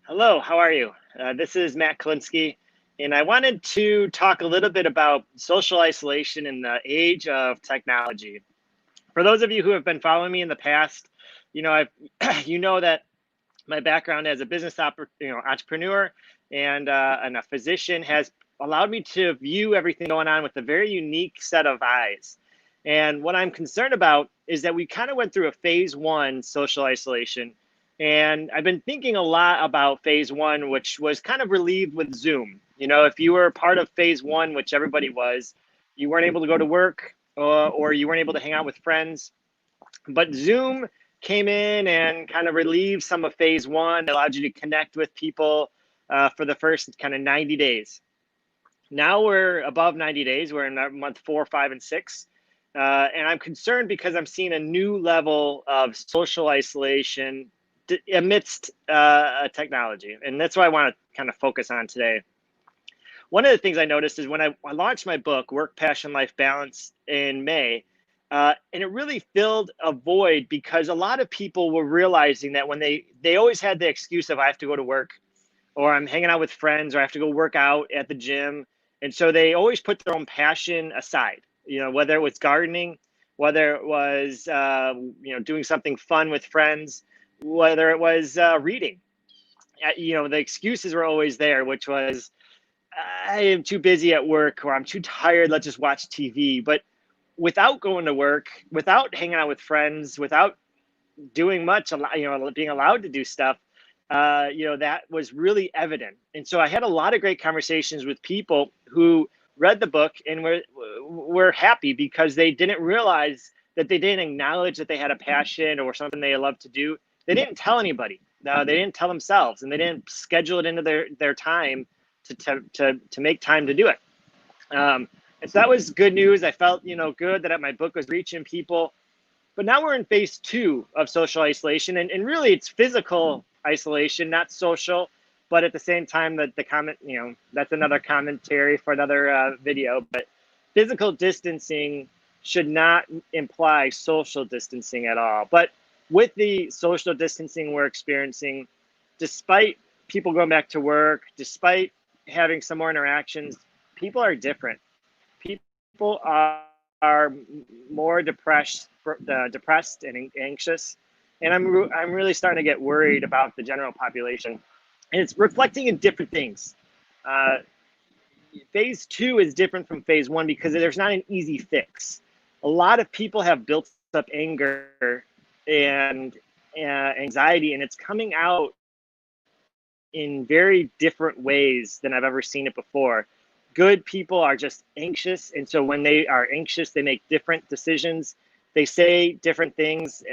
Hello, how are you? This is Matt Klinsky, and I wanted to talk a little bit about social isolation in the age of technology. For those of you who have been following me in the past, I've you know that my background as a entrepreneur and a physician has allowed me to view everything going on with a very unique set of eyes. And what I'm concerned about is that we kind of went through a phase one social isolation. And I've been thinking a lot about phase one, which was kind of relieved with Zoom. If you were part of phase one, which everybody was, you weren't able to go to work or you weren't able to hang out with friends. But Zoom came in and kind of relieved some of phase one, allowed you to connect with people for the first kind of 90 days. Now we're above 90 days. We're in month 4, 5, and 6. And I'm concerned because I'm seeing a new level of social isolation amidst technology. And that's what I want to kind of focus on today. One of the things I noticed is when I launched my book, Work, Passion, Life Balance, in May, and it really filled a void because a lot of people were realizing that when they always had the excuse of I have to go to work or I'm hanging out with friends or I have to go work out at the gym. And so they always put their own passion aside, whether it was gardening, whether it was, doing something fun with friends, whether it was reading. The excuses were always there, which was, I am too busy at work or I'm too tired. Let's just watch TV. But without going to work, without hanging out with friends, without doing much, being allowed to do stuff, that was really evident. And so I had a lot of great conversations with people who read the book and were happy because they didn't realize that they didn't acknowledge that they had a passion or something they loved to do. They didn't tell anybody. They didn't tell themselves, and they didn't schedule it into their time to make time to do it. And so that was good news. I felt good that my book was reaching people. But now we're in phase two of social isolation, and really it's physical isolation, not social. But at the same time, that the comment, that's another commentary for another video. But physical distancing should not imply social distancing at all. But with the social distancing we're experiencing, despite people going back to work, despite having some more interactions, people are different. People are more depressed and anxious, and I'm really starting to get worried about the general population. And it's reflecting in different things. Uh, phase two is different from phase one because there's not an easy fix. A lot of people have built up anger and anxiety, and it's coming out in very different ways than I've ever seen it before. Good people are just anxious. And so when they are anxious, they make different decisions, they say different things.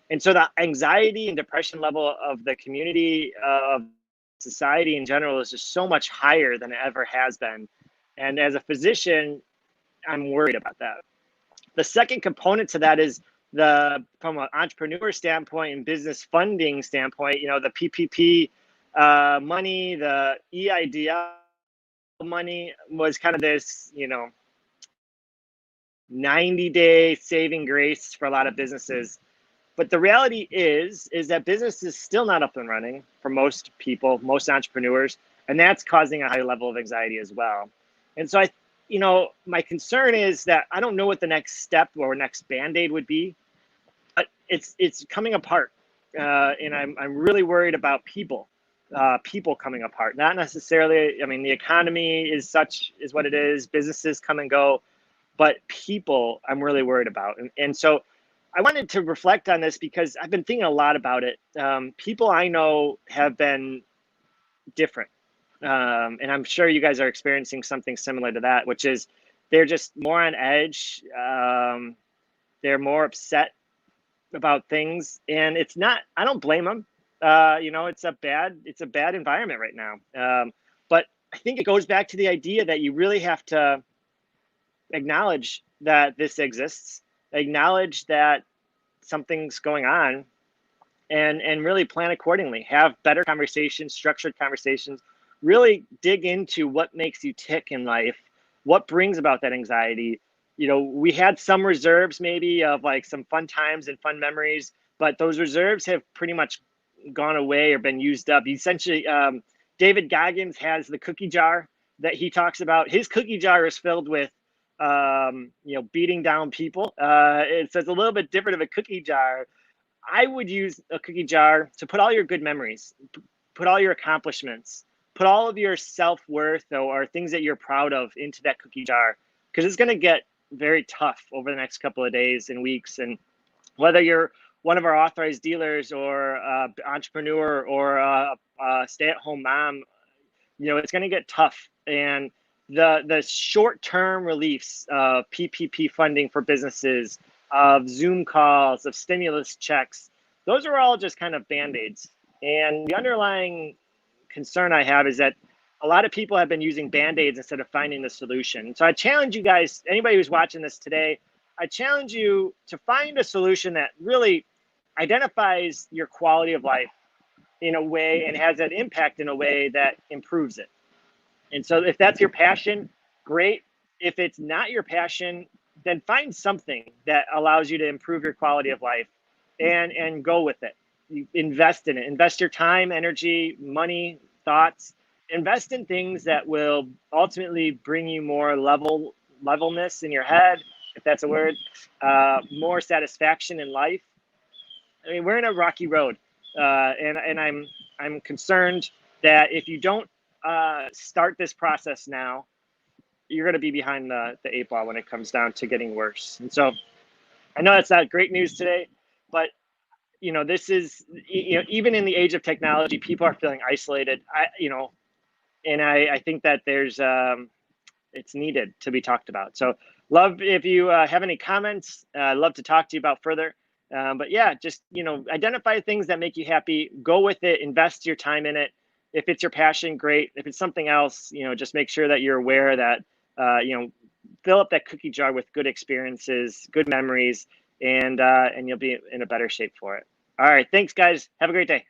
And so the anxiety and depression level of the community, of society in general, is just so much higher than it ever has been. And as a physician, I'm worried about that. The second component to that is from an entrepreneur standpoint and business funding standpoint, the PPP money, the EIDL money was kind of this, 90-day saving grace for a lot of businesses. But the reality is that business is still not up and running for most people, most entrepreneurs, and that's causing a high level of anxiety as well. And so my concern is that I don't know what the next step or next band-aid would be, but it's coming apart, and I'm really worried about people coming apart. Not necessarily. I mean, the economy is what it is. Businesses come and go, but people, I'm really worried about. And so I wanted to reflect on this because I've been thinking a lot about it. People I know have been different. And I'm sure you guys are experiencing something similar to that, which is they're just more on edge. They're more upset about things, and I don't blame them. It's a bad environment right now. But I think it goes back to the idea that you really have to acknowledge that this exists, acknowledge that something's going on, and really plan accordingly. Have better conversations, structured conversations. Really dig into what makes you tick in life, what brings about that anxiety. We had some reserves maybe of like some fun times and fun memories, but those reserves have pretty much gone away or been used up. Essentially, David Goggins has the cookie jar that he talks about. His cookie jar is filled with, beating down people. So it's a little bit different of a cookie jar. I would use a cookie jar to put all your good memories, put all your accomplishments, put all of your self-worth or things that you're proud of into that cookie jar, because it's going to get very tough over the next couple of days and weeks. And whether you're one of our authorized dealers or entrepreneur or a stay-at-home mom, it's going to get tough. And the short-term reliefs of PPP funding for businesses, of Zoom calls, of stimulus checks, those are all just kind of band-aids. And the underlying concern I have is that a lot of people have been using band-aids instead of finding the solution. So I challenge you guys, anybody who's watching this today, I challenge you to find a solution that really identifies your quality of life in a way and has an impact in a way that improves it. And so if that's your passion, great. If it's not your passion, then find something that allows you to improve your quality of life and go with it. You invest in it. Invest your time, energy, money, thoughts. Invest in things that will ultimately bring you more levelness in your head, if that's a word, more satisfaction in life. I mean, we're in a rocky road, and I'm concerned that if you don't start this process now, you're going to be behind the 8 ball when it comes down to getting worse. And so I know that's not great news today, but this is, even in the age of technology, people are feeling isolated. I think that there's it's needed to be talked about. So love if you have any comments. I'd love to talk to you about further. But yeah, just, identify things that make you happy, go with it, invest your time in it. If it's your passion, great. If it's something else, just make sure that you're aware that, fill up that cookie jar with good experiences, good memories, and you'll be in a better shape for it. All right. Thanks, guys. Have a great day.